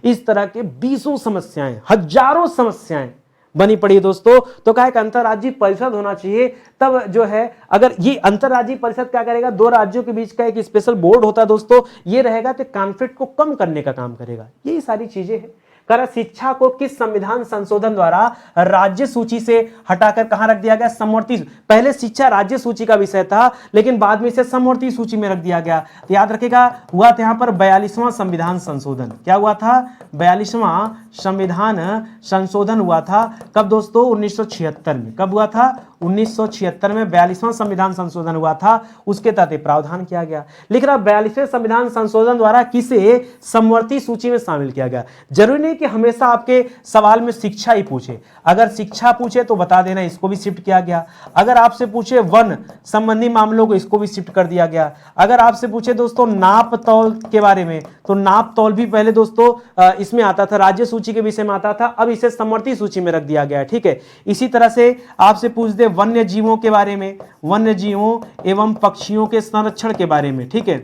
इस तरह के बीसों समस्याएं, हजारों समस्याएं बनी पड़ी है दोस्तों। तो कहा एक अंतरराज्यीय परिषद होना चाहिए। तब जो है, अगर ये अंतरराज्यीय परिषद क्या करेगा, दो राज्यों के बीच का एक स्पेशल बोर्ड होता है दोस्तों, ये रहेगा तो कॉन्फ्लिक्ट को कम करने का काम करेगा। यही सारी चीजें हैं। कह रहा शिक्षा को किस संविधान संशोधन द्वारा राज्य सूची से हटाकर कहां रख दिया गया? समवर्ती। पहले शिक्षा राज्य सूची का विषय था, लेकिन बाद में इसे समवर्ती सूची में रख दिया गया। तो याद रखेगा, हुआ था यहां पर 42वां संविधान संशोधन। क्या हुआ था? 42वां संविधान संशोधन हुआ था। कब दोस्तों? 1976 में। कब हुआ था? 1976 में 42वां संविधान संशोधन हुआ था। उसके तहत प्रावधान किया गया। लिख रहा 42वें संविधान संशोधन द्वारा किसे समवर्ती सूची में शामिल किया गया? जरूरी नहीं कि हमेशा आपके सवाल में शिक्षा ही पूछे। अगर शिक्षा पूछे तो बता देना इसको भी शिफ्ट किया गया। अगर आपसे पूछे वन संबंधी मामलों को, इसको भी शिफ्ट कर दिया गया। अगर आपसे पूछे दोस्तों नाप तौल के बारे में, तो नाप तौल भी पहले दोस्तों इसमें आता था, राज्य सूची के विषय में आता था, अब इसे समवर्ती सूची में रख दिया गया है। ठीक है। इसी तरह से आपसे पूछ दे वन्य जीवों के बारे में, वन्य जीवों एवं पक्षियों के संरक्षण के बारे में। ठीक है।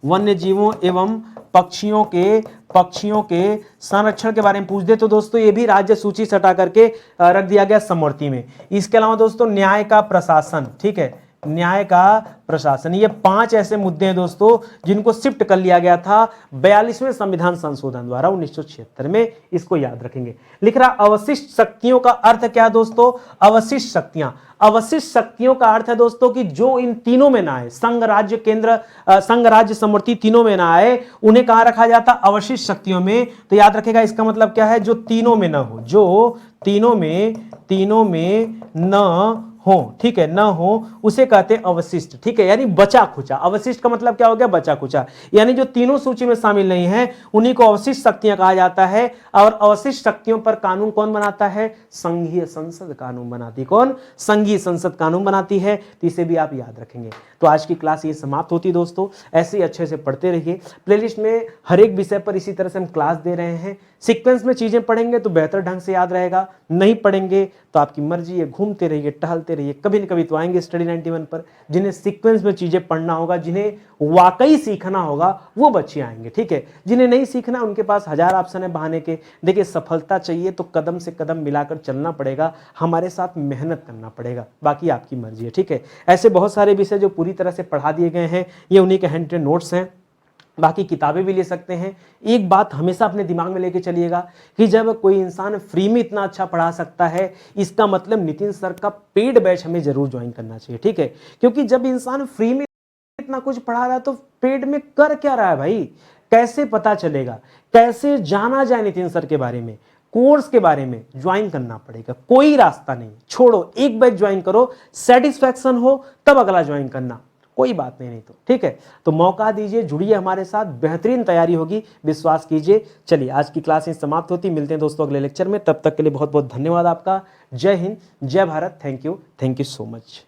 वन्य जीवों एवं पक्षियों के संरक्षण के बारे में पूछ दे तो दोस्तों ये भी राज्य सूची से हटा करके रख दिया गया समवर्ती में। इसके अलावा दोस्तों न्याय का प्रशासन। ठीक है। न्याय का प्रशासन, ये 5 ऐसे मुद्दे हैं दोस्तों जिनको शिफ्ट कर लिया गया था 42वें संविधान संशोधन द्वारा 1976 में। इसको याद रखेंगे। लिख रहा अवशिष्ट शक्तियों का अर्थ क्या है दोस्तों? अवशिष्ट शक्तियां, अवशिष्ट शक्तियों का अर्थ है दोस्तों कि जो इन तीनों में ना आए, संघ राज्य केंद्र संघ राज्य समवर्ती तीनों में ना आए, उन्हें कहां रखा जाता? अवशिष्ट शक्तियों में। तो याद रखेगा इसका मतलब क्या है? जो तीनों में ना हो, जो तीनों में न हो। ठीक है। न हो उसे कहते हैं अवशिष्ट। ठीक है। यानी बचा खुचा। अवशिष्ट का मतलब क्या हो गया? बचा खुचा। यानी जो तीनों सूची में शामिल नहीं है उन्हीं को अवशिष्ट शक्तियां कहा जाता है। और अवशिष्ट शक्तियों पर कानून कौन बनाता है? संघीय संसद कानून बनाती। कौन? संघीय संसद कानून बनाती है। तो इसे भी आप याद रखेंगे। तो आज की क्लास ये समाप्त होती दोस्तों। ऐसे ही अच्छे से पढ़ते रहिए। प्लेलिस्ट में हर एक विषय पर इसी तरह से हम क्लास दे रहे हैं। सीक्वेंस में चीजें पढ़ेंगे तो बेहतर ढंग से याद रहेगा, नहीं पढ़ेंगे तो आपकी मर्जी है। घूमते रहिए, टहलते रहिए। कभी न कभी तो आएंगे स्टडी 91 पर। जिन्हें सीक्वेंस में चीजें पढ़ना होगा, जिन्हें वाकई सीखना होगा, वो बच्चे आएंगे। ठीक है। जिन्हें नहीं सीखना उनके पास 1000 ऑप्शन है बहाने के। देखिए सफलता चाहिए तो कदम से कदम मिलाकर चलना पड़ेगा, हमारे साथ मेहनत करना पड़ेगा, बाकी आपकी मर्जी है। ठीक है। ऐसे बहुत सारे विषय जो पूरी तरह से पढ़ा दिए गए हैं, ये उन्हीं के हैंड रिटन नोट्स हैं। बाकी किताबें भी ले सकते हैं। एक बात हमेशा अपने दिमाग में लेके चलिएगा कि जब कोई इंसान फ्री में इतना अच्छा पढ़ा सकता है, इसका मतलब नितिन सर का पेड बैच हमें जरूर ज्वाइन करना चाहिए। ठीक है। क्योंकि जब इंसान फ्री में इतना कुछ पढ़ा रहा है तो पेड में कर क्या रहा है भाई? कैसे पता चलेगा? कैसे जाना जाए नितिन सर के बारे में, कोर्स के बारे में? ज्वाइन करना पड़ेगा, कोई रास्ता नहीं। छोड़ो, एक बैच ज्वाइन करो, सेटिस्फैक्शन हो तब अगला ज्वाइन करना, कोई बात नहीं तो। ठीक है। तो मौका दीजिए, जुड़िए हमारे साथ, बेहतरीन तैयारी होगी, विश्वास कीजिए। चलिए आज की क्लास समाप्त होती। मिलते हैं दोस्तों अगले लेक्चर में। तब तक के लिए बहुत बहुत धन्यवाद आपका। जय हिंद, जय Bharat. Thank you so much.